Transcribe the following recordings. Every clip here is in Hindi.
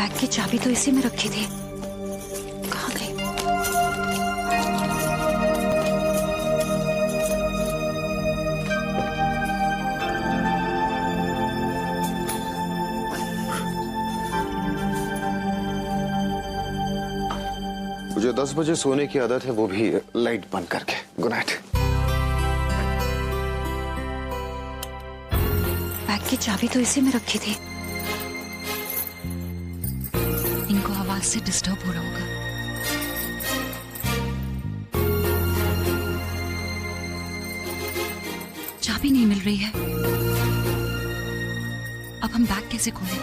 बैग की चाबी तो इसी में रखी थी, कहाँ गई? मुझे 10 बजे सोने की आदत है, वो भी लाइट बंद करके। Good night. बैग की चाबी तो इसी में रखी थी। इनको आवाज से डिस्टर्ब हो रहा होगा। चाबी नहीं मिल रही है, अब हम बैग कैसे खोलें?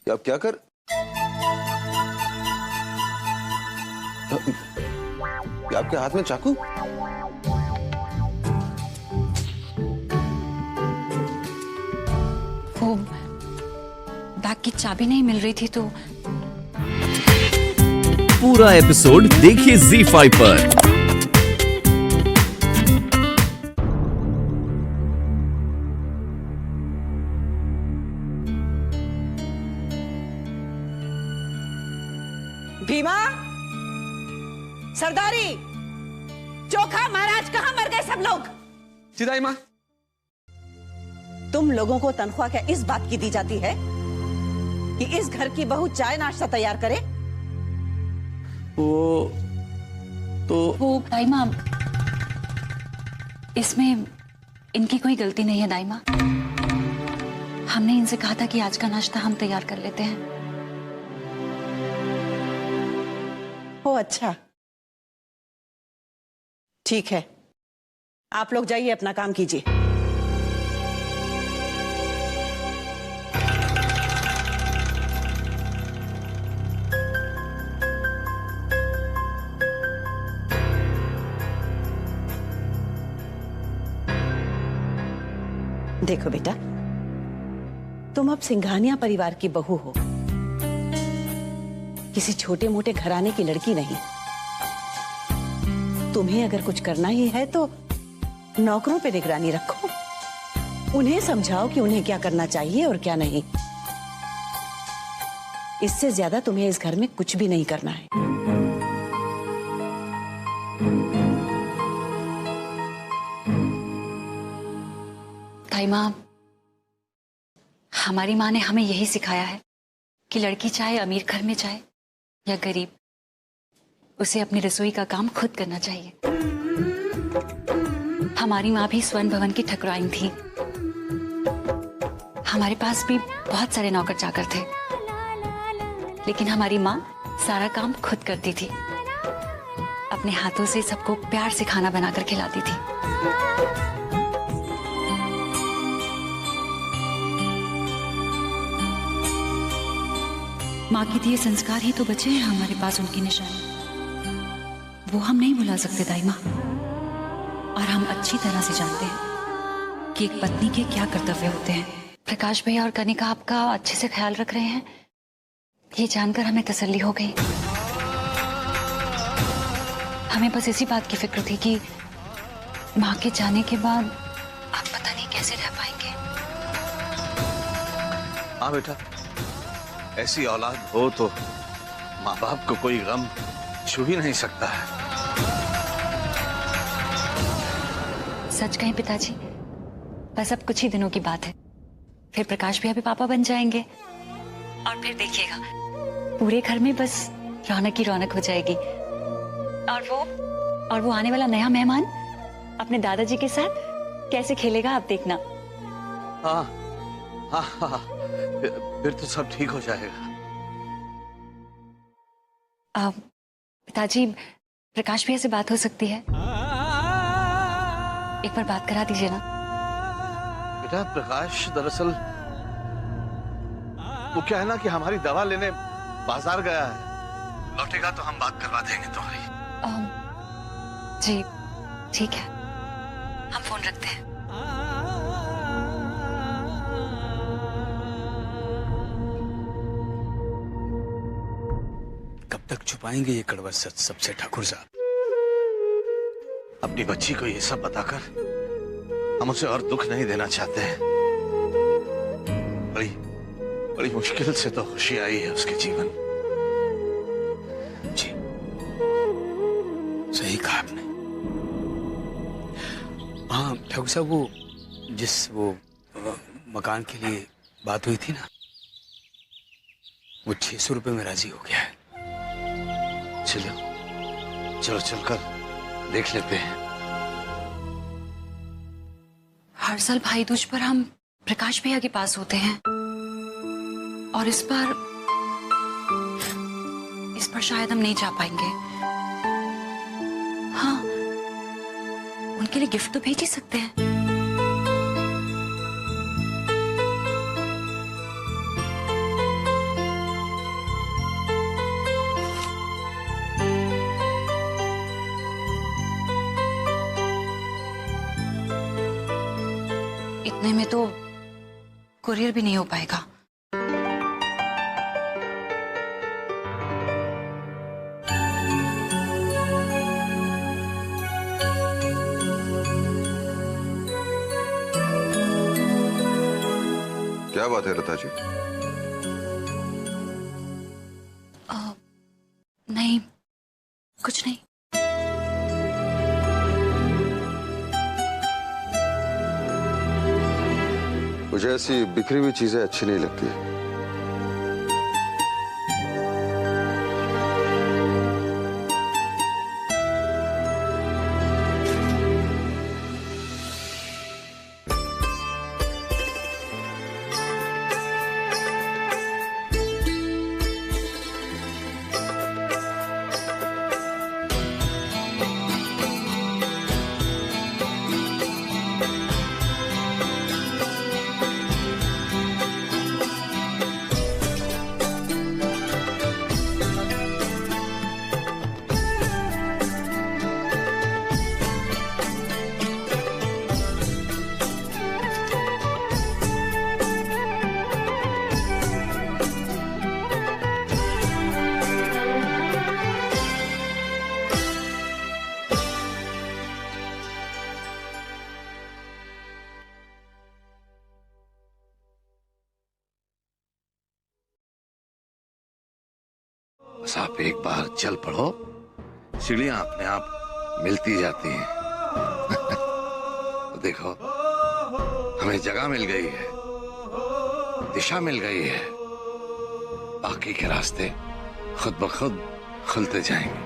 आप क्या कर? आपके हाथ में चाकू? वो बैग की चाबी नहीं मिल रही थी तो। पूरा एपिसोड देखिए ZEE5 पर। भीमा, सरदारी, चोखा, महाराज, कहां मर गए सब लोग? जी दाई माँ। तुम लोगों को तनख्वाह क्या इस बात की दी जाती है कि इस घर की बहू चाय नाश्ता तैयार करे? वो दाई माँ, इसमें इनकी कोई गलती नहीं है दाई माँ। हमने इनसे कहा था कि आज का नाश्ता हम तैयार कर लेते हैं। ओ अच्छा, ठीक है, आप लोग जाइए, अपना काम कीजिए। देखो बेटा, तुम अब सिंघानिया परिवार की बहू हो, किसी छोटे मोटे घराने की लड़की नहीं। तुम्हें अगर कुछ करना ही है तो नौकरों पे निगरानी रखो, उन्हें समझाओ कि उन्हें क्या करना चाहिए और क्या नहीं। इससे ज्यादा तुम्हें इस घर में कुछ भी नहीं करना है। दाई माँ, हमारी माँ ने हमें यही सिखाया है कि लड़की चाहे अमीर घर में जाए या गरीब, उसे अपनी रसोई का काम खुद करना चाहिए। हमारी माँ भी स्वर्ण भवन की ठकुराइन थी। हमारे पास भी बहुत सारे नौकर चाकर थे, लेकिन हमारी माँ सारा काम खुद करती थी। अपने हाथों से सबको प्यार से खाना बनाकर खिलाती थी। माँ के दिए संस्कार ही तो बचे हैं हमारे पास, उनकी निशानी। वो हम नहीं भुला सकते दाई माँ। और हम अच्छी तरह से जानते हैं कि एक पत्नी के क्या कर्तव्य होते हैं। प्रकाश भैया और कनिका आपका अच्छे से ख्याल रख रहे हैं, ये जानकर हमें तसल्ली हो गई। हमें बस इसी बात की फिक्र थी कि माँ के जाने के बाद आप पता नहीं कैसे रह पाएंगे। हाँ बेटा, ऐसी औलाद हो तो माँ बाप को कोई गम छू ही नहीं सकता है। सच कहें पिताजी, बस अब कुछ ही दिनों की बात है, फिर प्रकाश भैया भी पापा बन जाएंगे और फिर देखिएगा पूरे घर में बस रौनक ही रौनक हो जाएगी। और वो आने वाला नया मेहमान अपने दादाजी के साथ कैसे खेलेगा आप देखना। हाँ हाँ हाँ, फिर तो सब ठीक हो जाएगा। पिताजी, प्रकाश भैया से बात हो सकती है? एक बार बात करा दीजिए ना। बेटा, प्रकाश दरअसल वो क्या है ना कि हमारी दवा लेने बाजार गया है, लौटेगा तो हम बात करवा देंगे तुम्हारी। जी ठीक है, हम फोन रखते हैं। कब तक छुपाएंगे ये कड़वा सच सबसे ठाकुर साहब? अपनी बच्ची को ये सब बताकर हम उसे और दुख नहीं देना चाहते हैं। बड़ी बड़ी मुश्किल से तो खुशी आई है उसके जीवन। जी सही कहा आपने। हाँ ठाकुर साहब, वो मकान के लिए बात हुई थी ना, वो 600 रुपये में राजी हो गया है। चलो चलकर देख लेते हैं। हर साल भाई दूज पर हम प्रकाश भैया के पास होते हैं और इस बार शायद हम नहीं जा पाएंगे। हाँ, उनके लिए गिफ्ट तो भेज ही सकते हैं। इतने में तो कुरियर भी नहीं हो पाएगा। क्या बात है लता जी? नहीं, कुछ नहीं। मुझे ऐसी बिखरी हुई चीजें अच्छी नहीं लगती। बस आप एक बार चल पड़ो, सीढ़ियां अपने आप मिलती जाती हैं। तो देखो, हमें जगह मिल गई है, दिशा मिल गई है, बाकी के रास्ते खुद ब खुद खुलते जाएंगे।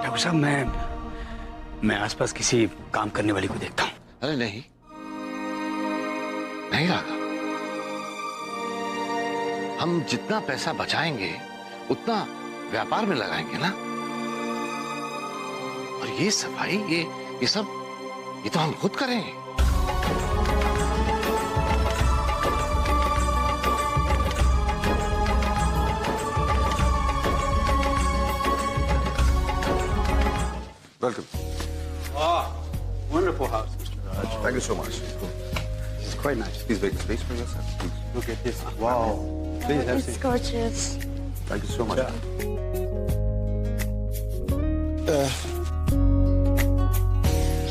ठाकुर साहब, मैं आसपास किसी काम करने वाली को देखता हूँ। अरे नहीं राघव, हम जितना पैसा बचाएंगे उतना व्यापार में लगाएंगे ना। और ये सफाई, ये सब, ये तो हम खुद करेंगे। Welcome. Wonderful house, Mr. Raj. Thank you so much. It's quite nice. Please make space for yourself, please. Look at this. Wow. Please have a seat. gorgeous. Thank you so much.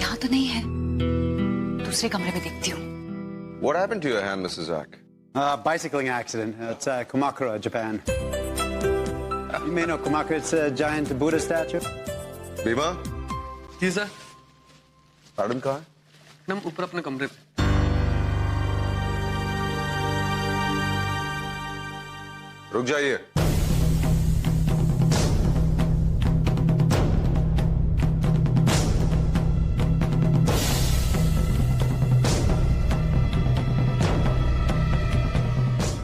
यहाँ तो नहीं है, दूसरे कमरे में देखती हूँ। What happened to your hand, Mrs. Zak? Bicycling accident. It's Kamakura, Japan. You may know Kamakura. It's a giant Buddha statue. Bhima, ji sir, madam कहाँ है? हम ऊपर अपने कमरे पे। रुक जाइए।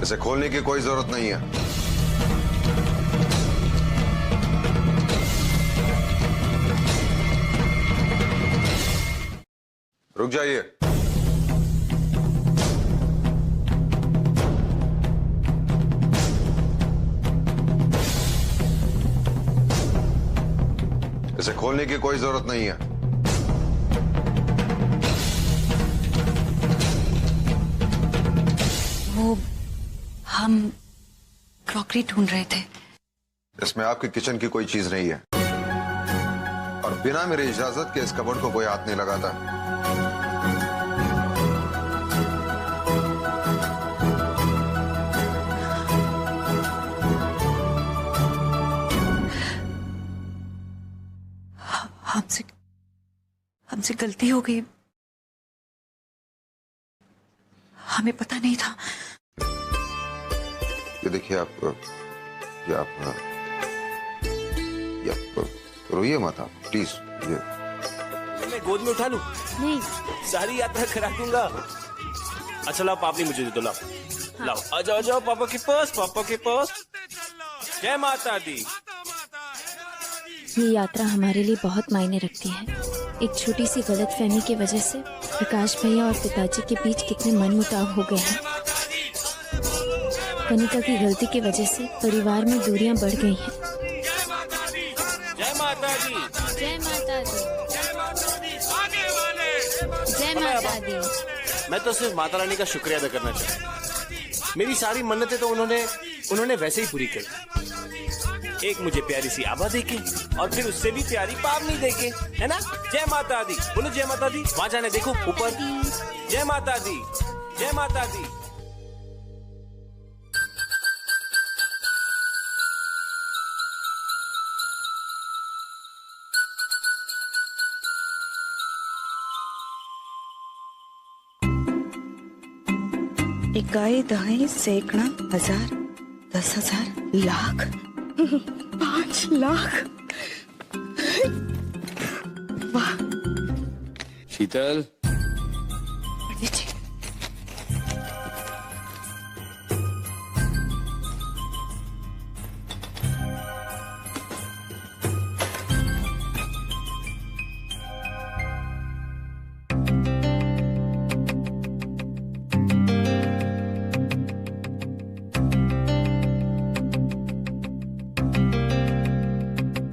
इसे खोलने की कोई जरूरत नहीं है। रुक जाइए। इसे खोलने की कोई जरूरत नहीं है। वो हम क्रॉकरी ढूंढ रहे थे। इसमें आपके किचन की कोई चीज नहीं है और बिना मेरी इजाजत के इस कबर्ड को कोई हाथ नहीं लगाता। हमसे गलती हो गई, हमें पता नहीं था। ये देखिए आप रोइए मत आप प्लीज। ये मैं गोद में उठा लूं? नहीं, सारी यात्रा करा दूंगा। अच्छा लाओ पापड़ी मुझे दे दो, लाओ लाओ, आ जाओ आ जाओ पापा के पास, पापा के पास। जय माता दी। ये यात्रा हमारे लिए बहुत मायने रखती है। एक छोटी सी गलतफहमी की वजह से प्रकाश भैया और पिताजी के बीच कितने मनमुटाव हो गए हैं। कनिका की गलती की वजह से परिवार में दूरियां बढ़ गई हैं। जय माता दी। जय माता दी। जय माता दी। मैं तो सिर्फ माता रानी का शुक्रिया अदा करना चाहता हूँ। मेरी सारी मन्नतें तो उन्होंने वैसे ही पूरी कर। एक मुझे प्यारी सी आभा देके और फिर उससे भी प्यारी पावनी देके, है ना? जय माता दी, बोलो जय माता दी। वहां जाने देखो ऊपर। जय माता दी, जय माता दी। इकाई दहाई सैकड़ा हजार 10,000 लाख 5 लाख। वाह शीतल, पंडित जी,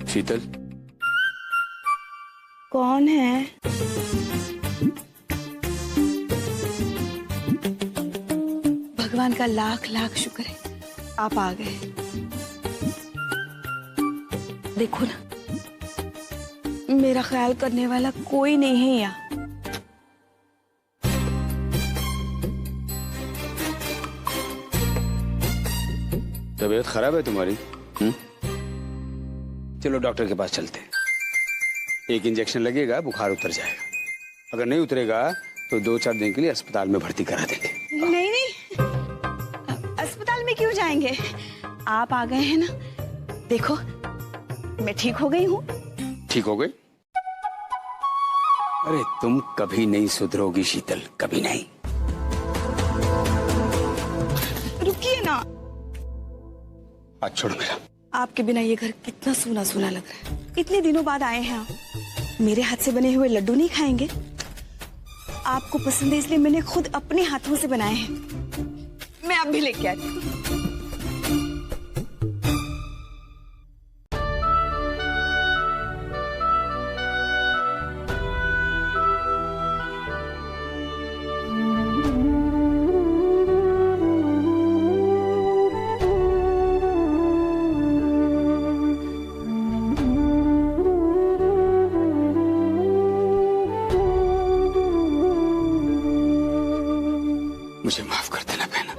शीतल, कौन है? भगवान का लाख लाख शुक्र है आप आ गए। देखो ना, मेरा ख्याल करने वाला कोई नहीं है यहाँ। तबीयत खराब है तुम्हारी? चलो डॉक्टर के पास चलते हैं। एक इंजेक्शन लगेगा, बुखार उतर जाएगा। अगर नहीं उतरेगा तो 2-4 दिन के लिए अस्पताल में भर्ती करा देंगे। नहीं नहीं, अस्पताल में क्यों जाएंगे? आप आ गए हैं ना। देखो मैं ठीक हो गई हूँ। ठीक हो गई? अरे तुम कभी नहीं सुधरोगी शीतल, कभी नहीं। रुकिए ना। हाथ छोड़ मेरा। आपके बिना ये घर कितना सूना सूना लग रहा है। इतने दिनों बाद आए हैं आप, मेरे हाथ से बने हुए लड्डू नहीं खाएंगे? आपको पसंद है इसलिए मैंने खुद अपने हाथों से बनाए हैं। मैं आप भी लेके आती हूँ। मुझे माफ कर देना बहना।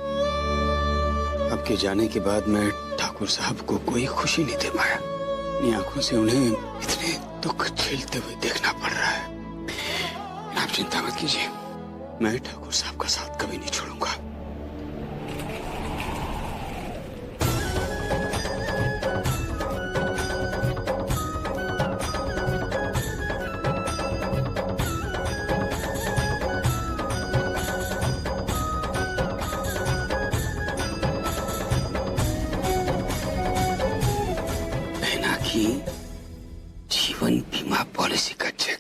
आपके जाने के बाद मैं ठाकुर साहब को कोई खुशी नहीं दे पाया। अपनी आंखों से उन्हें इतने दुख झेलते हुए देखना पड़ रहा है। आप चिंता मत कीजिए, मैं ठाकुर साहब का साथ कभी नहीं छोड़ूंगा। की जीवन बीमा पॉलिसी का चेक।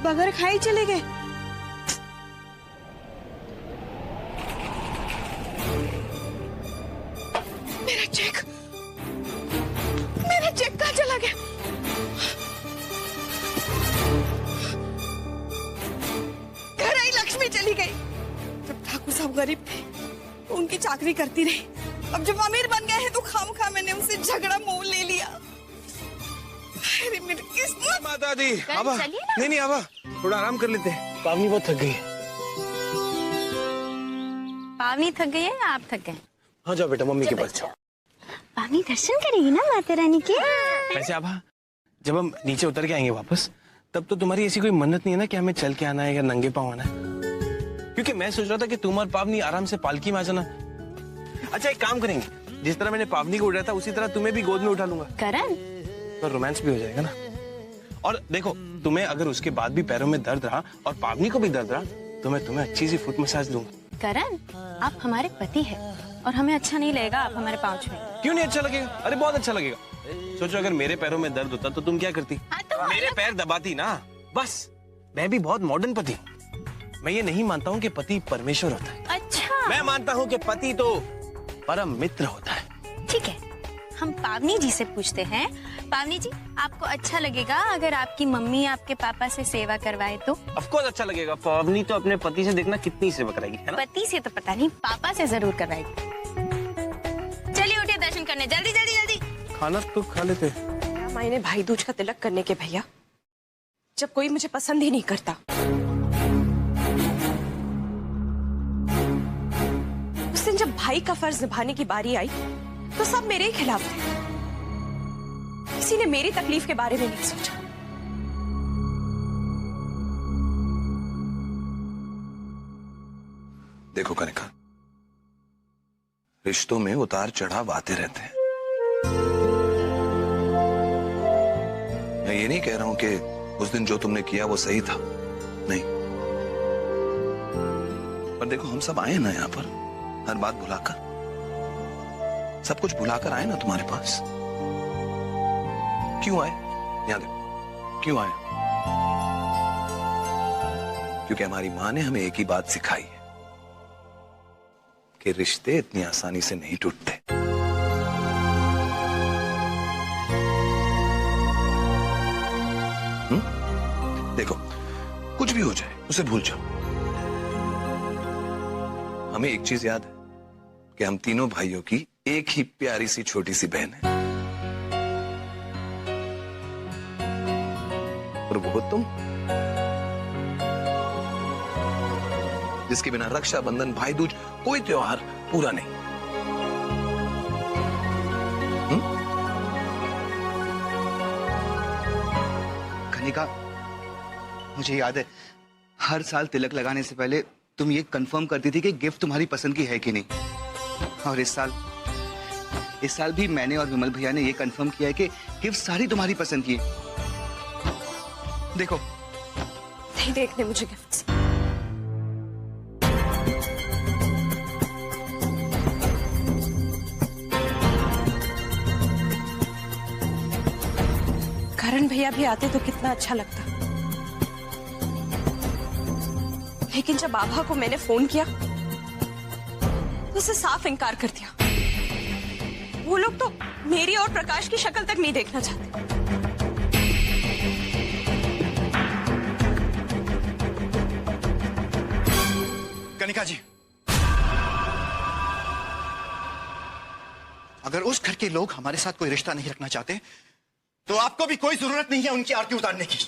बगैर खाए चले गए। मेरा चेक कहाँ चला गया? घर आई लक्ष्मी चली गई। जब ठाकुर साहब गरीब थे तो उनकी चाकरी करती रही। अब जब अमीर बन गए हैं तो खामखा मैंने उनसे झगड़ा मोल ले लिया। अरे मेरी किस्मत। माता दी, आबा, नहीं आबा, थोड़ा आराम कर लेते हैं। पावनी बहुत थक गई है। पावनी थक गई है, आप थक गए? हाँ जाओ बेटा, मम्मी के पास जाओ। पावनी दर्शन करेगी ना माता रानी के। वैसे आबा, जब हम नीचे उतर के आएंगे वापस, तब तो तुम्हारी ऐसी कोई मन्नत नहीं है ना कि हमें चल के आना है या नंगे पाँव आना है? क्योंकि मैं सोच रहा था कि तुम और पावनी आराम से पालकी में आ जाना। अच्छा एक काम करेंगे, जिस तरह मैंने पावनी को उठाया था उसी तरह तुम्हें भी गोद में उठा लूंगा। करण, तो रोमांस भी हो जाएगा ना। और देखो, तुम्हें अगर उसके बाद भी पैरों में दर्द रहा और पावनी को भी दर्द रहा तो मैं तुम्हें अच्छी सी फुट मसाज दूंगा। करण, आप हमारे पति हैं और हमें अच्छा नहीं लगेगा आप हमारे पाँव छुए। क्यों नहीं अच्छा लगेगा? अरे बहुत अच्छा लगेगा। सोचो अगर मेरे पैरों में दर्द होता तो तुम क्या करती? तो मेरे पैर दबाती ना। बस मैं भी बहुत मॉडर्न पति हूँ। मैं ये नहीं मानता हूँ कि पति परमेश्वर होता है। अच्छा, मैं मानता हूँ कि पति तो परम मित्र होता है। ठीक है, हम पावनी जी से पूछते हैं। पावनी जी, आपको अच्छा लगेगा अगर आपकी मम्मी आपके पापा से सेवा करवाए तो? ऑफ कोर्स अच्छा लगेगा। पावनी तो अपने पति से देखना कितनी सेवा कराएगी, है ना? पति से तो पता नहीं, पापा से जरूर करवाएगी। चलिए उठिए दर्शन करने, जल्दी जल्दी जल्दी। खाना तो खा लेते। क्या मायने भाई दूज का तिलक करने के भैया, जब कोई मुझे पसंद ही नहीं करता। उस दिन जब भाई का फर्ज निभाने की बारी आई तो सब मेरे ही खिलाफ थे। किसी ने मेरी तकलीफ के बारे में नहीं सोचा। देखो कनिका, रिश्तों में उतार चढ़ाव आते रहते हैं। मैं ये नहीं कह रहा हूं कि उस दिन जो तुमने किया वो सही था, नहीं। पर देखो, हम सब आए ना यहाँ पर हर बात भुलाकर, सब कुछ भुलाकर आए ना तुम्हारे पास। क्यों आए? यहाँ देखो, क्यों आए? क्योंकि हमारी माँ ने हमें एक ही बात सिखाई है कि रिश्ते इतनी आसानी से नहीं टूटते। देखो, कुछ भी हो जाए उसे भूल जाओ। हमें एक चीज याद है कि हम तीनों भाइयों की एक ही प्यारी सी छोटी सी बहन है, और वो तुम, जिसके बिना रक्षाबंधन, भाई दूज, कोई त्योहार पूरा नहीं। कनिका, मुझे याद है हर साल तिलक लगाने से पहले तुम ये कंफर्म करती थी कि गिफ्ट तुम्हारी पसंद की है कि नहीं। और इस साल भी मैंने और विमल भैया ने ये कंफर्म किया है कि गिफ्ट सारी तुम्हारी पसंद की है। देखो, नहीं देखने मुझे गिफ्ट्स। करण भैया भी आते तो कितना अच्छा लगता, लेकिन जब आभा को मैंने फोन किया तो उसे साफ इनकार कर दिया। वो लोग तो मेरी और प्रकाश की शक्ल तक नहीं देखना चाहते। कनिका जी, अगर उस घर के लोग हमारे साथ कोई रिश्ता नहीं रखना चाहते तो आपको भी कोई जरूरत नहीं है उनकी आरती उतारने की।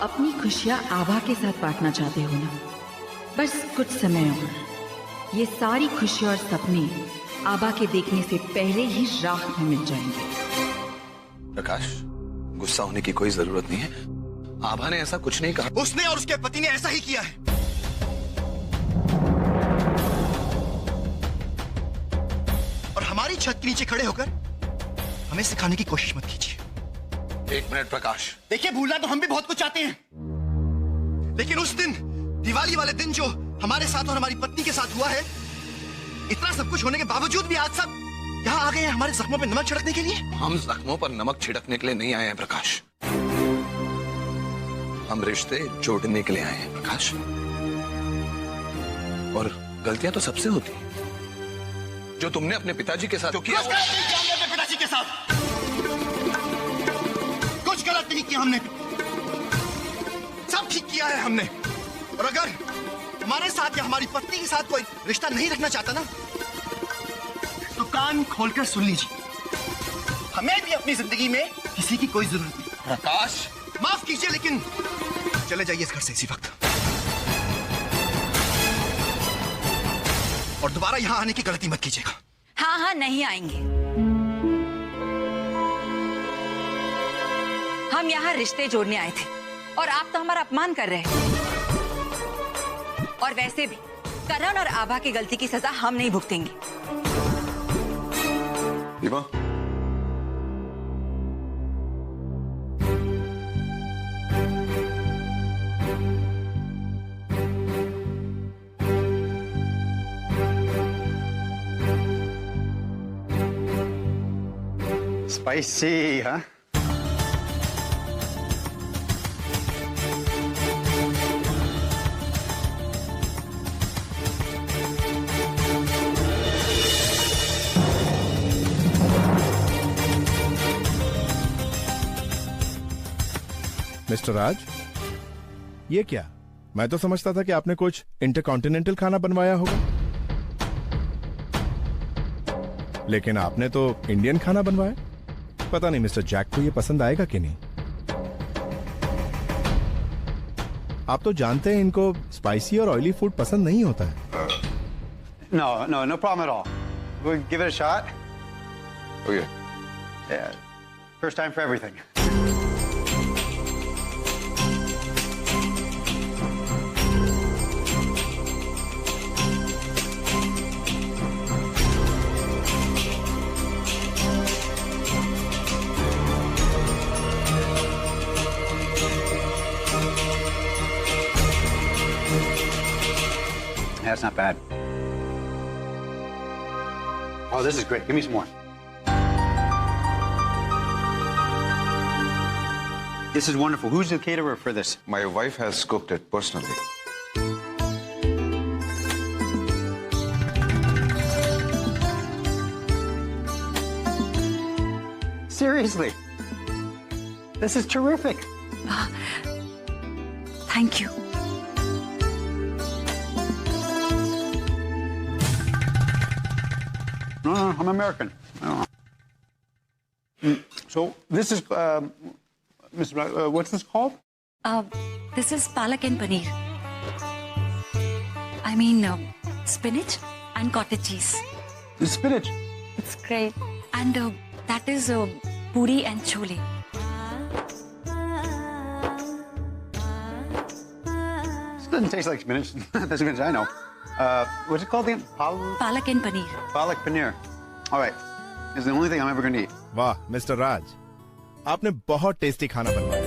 अपनी खुशियां आभा के साथ बांटना चाहते हो ना? बस कुछ समय और, ये सारी खुशियां और सपने आभा के देखने से पहले ही राख में मिल जाएंगे। प्रकाश, गुस्सा होने की कोई जरूरत नहीं है। आभा ने ऐसा कुछ नहीं कहा। उसने और उसके पति ने ऐसा ही किया है। और हमारी छत के नीचे खड़े होकर हमें सिखाने की कोशिश मत कीजिए। एक मिनट प्रकाश, देखिए, भूलना तो हम भी बहुत कुछ चाहते हैं, लेकिन उस दिन, दिवाली वाले दिन जो हमारे साथ और हमारी पत्नी के साथ हुआ है, इतना सब कुछ होने के बावजूद भी आज सब यहाँ आ गए हैं हमारे जख्मों पे नमक छिड़कने के लिए? हम जख्मों पर नमक छिड़कने के लिए नहीं आए हैं प्रकाश, हम रिश्ते जोड़ने के लिए आए हैं प्रकाश। और गलतियां तो सबसे होती हैं। जो तुमने अपने पिताजी के साथ जो किया, अपने पिताजी के साथ कुछ गलत नहीं किया हमने, सब ठीक किया है हमने। और अगर हमारे साथ या हमारी पत्नी के साथ कोई रिश्ता नहीं रखना चाहता ना, तो कान खोलकर सुन लीजिए, हमें भी अपनी जिंदगी में किसी की कोई जरूरत नहीं। प्रकाश माफ कीजिए, लेकिन चले जाइए इस घर से इसी वक्त, और दोबारा यहां आने की गलती मत कीजिएगा। हाँ हाँ, नहीं आएंगे। हम यहाँ रिश्ते जोड़ने आए थे और आप तो हमारा अपमान कर रहे हैं। और वैसे भी करण और आभा की गलती की सजा हम नहीं भुगतेंगे। Deepa, Spicy, huh? Mister Raj, ये क्या? मैं तो समझता था कि आपने कुछ इंटरकॉन्टिनेंटल खाना बनवाया होगा, लेकिन आपने तो इंडियन खाना बनवाया। पता नहीं मिस्टर जैक को ये पसंद आएगा कि नहीं। आप तो जानते हैं इनको स्पाइसी और ऑयली फूड पसंद नहीं होता है। No problem at all. We'll give it a shot. Oh yeah. Yeah. First time for everything. That's not bad. Oh, this is great. Give me some more. This is wonderful. Who's the caterer for this? My wife has cooked it personally. Seriously? This is terrific. Thank you. No, I'm American. So this is, Mr. What's this called? This is palak and paneer. I mean, spinach and cottage cheese. The spinach. It's great. And that is puri and chole. This doesn't taste like spinach. That's spinach I know. What's it called again? Palak and paneer. Palak paneer. All right. This is the only thing I'm ever going to eat. वाह मिस्टर राज, आपने बहुत टेस्टी खाना बनवाया।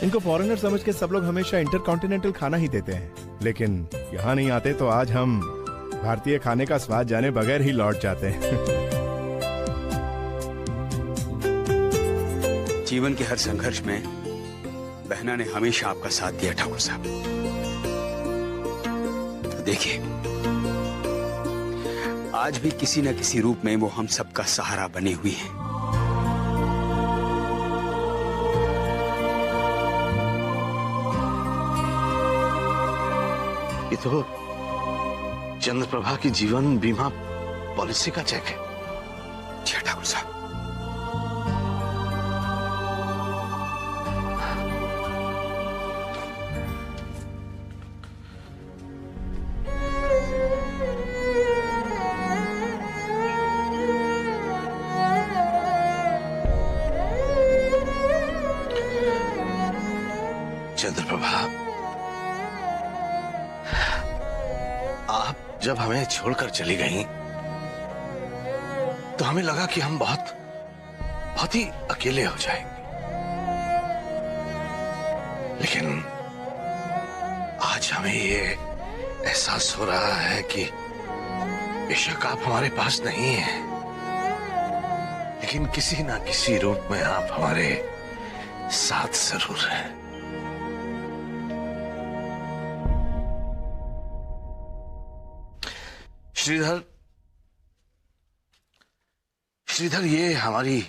इनको फॉरेनर समझ के सब लोग हमेशा इंटरकॉन्टिनेंटल खाना ही देते हैं, लेकिन यहाँ नहीं आते तो आज हम भारतीय खाने का स्वाद जाने बगैर ही लौट जाते हैं। जीवन के हर संघर्ष में बहना ने हमेशा आपका साथ दिया ठाकुर साहब। तो देखिए, आज भी किसी न किसी रूप में वो हम सबका सहारा बने हुई हैं। ये तो चंद्रप्रभा की जीवन बीमा पॉलिसी का चेक है। जी ठाकुर साहब। चंद्रप्रभा, आप जब हमें छोड़कर चली गईं, तो हमें लगा कि हम बहुत ही अकेले हो जाएंगे। लेकिन आज हमें ये एहसास हो रहा है कि बेशक आप हमारे पास नहीं हैं, लेकिन किसी ना किसी रूप में आप हमारे साथ जरूर हैं। श्रीधर, श्रीधर, ये हमारी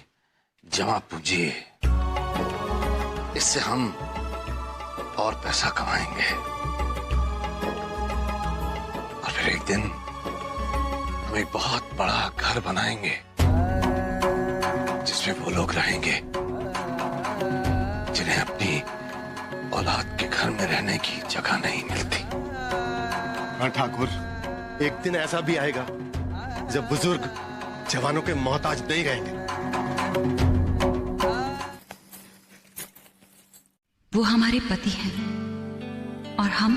जमा पूंजी है। इससे हम और पैसा कमाएंगे और फिर एक दिन हम एक बहुत बड़ा घर बनाएंगे जिसमें वो लोग रहेंगे जिन्हें अपनी औलाद के घर में रहने की जगह नहीं मिलती। हाँ ठाकुर, एक दिन ऐसा भी आएगा जब बुजुर्ग जवानों के मोहताज नहीं रहेंगे। वो हमारे पति हैं और हम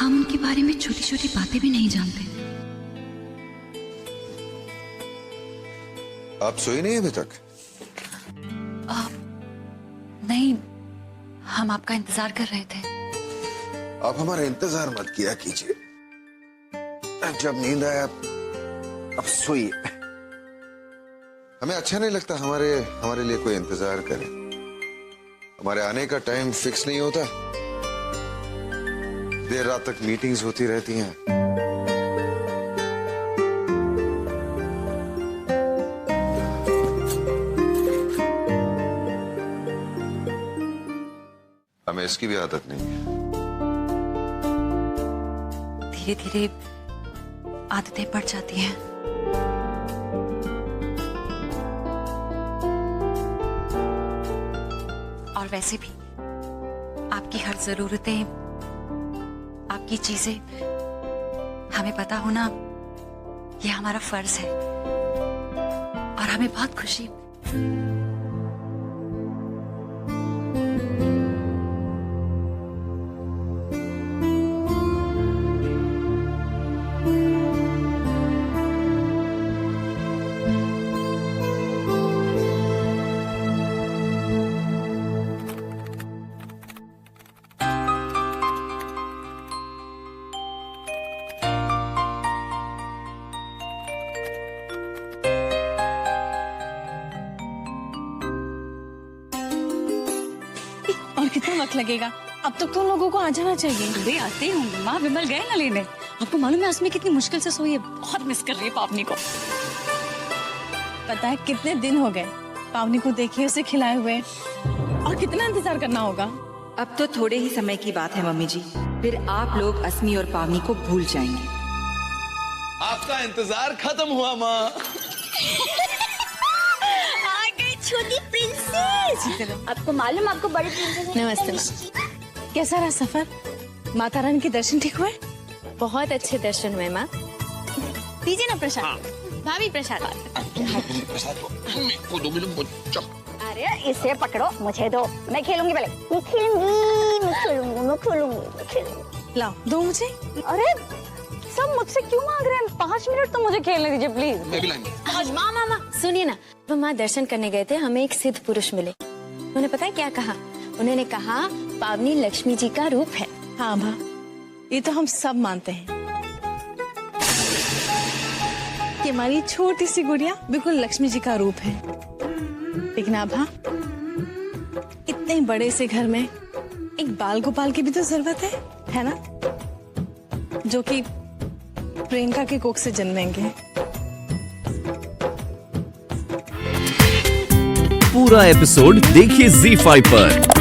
उनके बारे में छोटी छोटी बातें भी नहीं जानते। आप सोई नहीं अभी तक? नहीं, हम आपका इंतजार कर रहे थे। आप हमारा इंतजार मत किया कीजिए। जब नींद आए अब सोइए। हमें अच्छा नहीं लगता हमारे लिए कोई इंतजार करे। हमारे आने का टाइम फिक्स नहीं होता, देर रात तक मीटिंग्स होती रहती हैं। हमें इसकी भी आदत नहीं है। धीरे धीरे आदतें पड़ जाती हैं। और वैसे भी आपकी हर जरूरतें, आपकी चीजें हमें पता होना ये हमारा फर्ज है और हमें बहुत खुशी। और कितना वक्त लगेगा? अब तक तो लोगों को आ जाना चाहिए। अरे आते होंगे माँ, विमल गए ना लेने। आपको मालूम है आसमी कितनी मुश्किल से सोई है, बहुत मिस कर रही है पावनी को। पता है कितने दिन हो गए पावनी को देखे, उसे खिलाए हुए, और कितना इंतजार करना होगा। अब तो थोड़े ही समय की बात है मम्मी जी, फिर आप लोग अस्मी और पावनी को भूल जाएंगे। आपका इंतजार खत्म हुआ माँ। आ गई छोटी प्रिंसेस। आपको मालूम, आपको बड़ी प्रिंसेस। नमस्ते। कैसा रहा सफर? माता रानी के दर्शन ठीक हुए? बहुत अच्छे दर्शन हुए माँ। दीजिए ना प्रसाद। भाभी प्रसाद। अरे इसे पकड़ो, मुझे दो, मैं खेलूंगी। पहले मैं खेलूंगी। लाओ, दो मुझे। अरे सब मुझसे क्यों मांग रहे हैं? 5 मिनट तो मुझे खेलने दीजिए प्लीज। मैं भी लाऊंगी। मामा सुनिए ना, वो माँ दर्शन करने गए थे, हमें एक सिद्ध पुरुष मिले। उन्होंने पता है क्या कहा? उन्होंने कहा पावनी लक्ष्मी जी का रूप है। हाँ माँ, ये तो हम सब मानते हैं कि हमारी छोटी सी गुड़िया बिल्कुल लक्ष्मी जी का रूप है। लेकिन आभा, इतने बड़े से घर में एक बाल गोपाल की भी तो जरूरत है ना? जो कि प्रियंका के कोख से जन्मेंगे। पूरा एपिसोड देखिए ZEE5 पर।